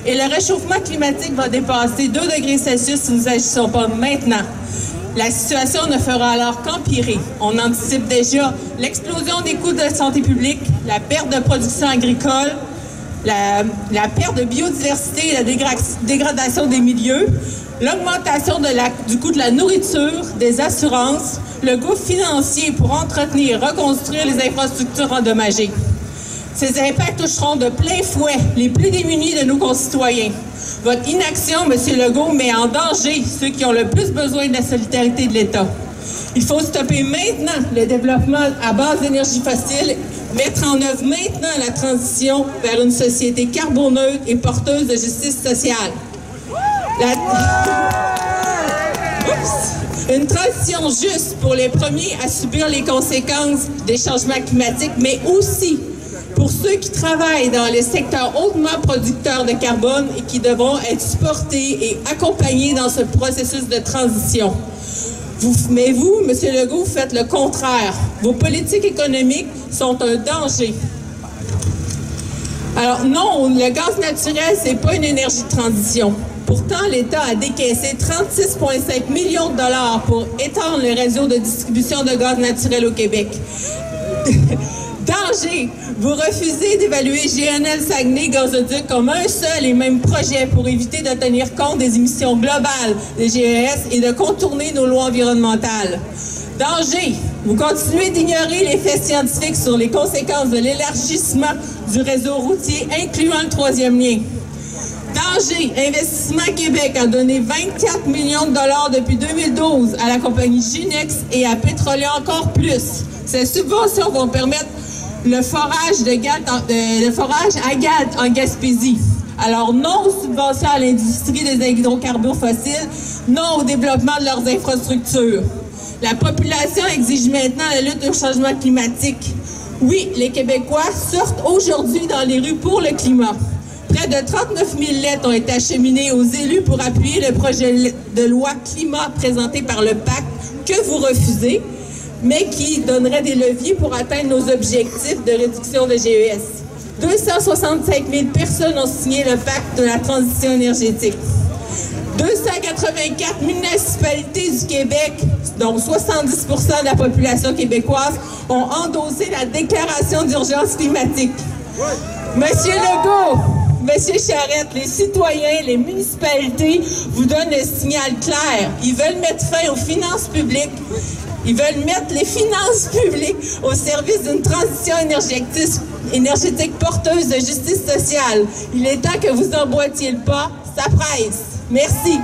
Et le réchauffement climatique va dépasser 2 degrés Celsius si nous n'agissons pas maintenant. La situation ne fera alors qu'empirer. On anticipe déjà l'explosion des coûts de santé publique, la perte de production agricole, la perte de biodiversité et la dégradation des milieux, l'augmentation du coût de la nourriture, des assurances, le gouffre financier pour entretenir et reconstruire les infrastructures endommagées. Ces impacts toucheront de plein fouet les plus démunis de nos concitoyens. Votre inaction, M. Legault, met en danger ceux qui ont le plus besoin de la solidarité de l'État. Il faut stopper maintenant le développement à base d'énergie fossile, mettre en œuvre maintenant la transition vers une société carboneutre et porteuse de justice sociale. Une transition juste pour les premiers à subir les conséquences des changements climatiques, mais aussi pour ceux qui travaillent dans les secteurs hautement producteurs de carbone et qui devront être supportés et accompagnés dans ce processus de transition. Mais vous, M. Legault, vous faites le contraire. Vos politiques économiques sont un danger. Alors non, le gaz naturel, c'est pas une énergie de transition. Pourtant, l'État a décaissé 36,5 millions de dollars pour étendre le réseau de distribution de gaz naturel au Québec. Danger! Vous refusez d'évaluer GNL Saguenay-Gazoduc comme un seul et même projet pour éviter de tenir compte des émissions globales des GES et de contourner nos lois environnementales. Danger! Vous continuez d'ignorer les faits scientifiques sur les conséquences de l'élargissement du réseau routier, incluant le 3e lien. Danger! Investissement Québec a donné 24 millions de dollars depuis 2012 à la compagnie Ginex et à Pétrolia encore plus. Ces subventions vont permettre le forage à Galt en Gaspésie. Alors non aux subventions à l'industrie des hydrocarbures fossiles, non au développement de leurs infrastructures. La population exige maintenant la lutte au changement climatique. Oui, les Québécois sortent aujourd'hui dans les rues pour le climat. Près de 39 000 lettres ont été acheminées aux élus pour appuyer le projet de loi climat présenté par le pacte que vous refusez, mais qui donnerait des leviers pour atteindre nos objectifs de réduction de GES. 265 000 personnes ont signé le pacte de la transition énergétique. 284 municipalités du Québec, dont 70 % de la population québécoise, ont endossé la déclaration d'urgence climatique. Monsieur Legault, Monsieur Charette, les citoyens, les municipalités vous donnent un signal clair. Ils veulent mettre fin aux finances publiques. Ils veulent mettre les finances publiques au service d'une transition énergétique porteuse de justice sociale. Il est temps que vous emboîtiez le pas. Ça presse. Merci.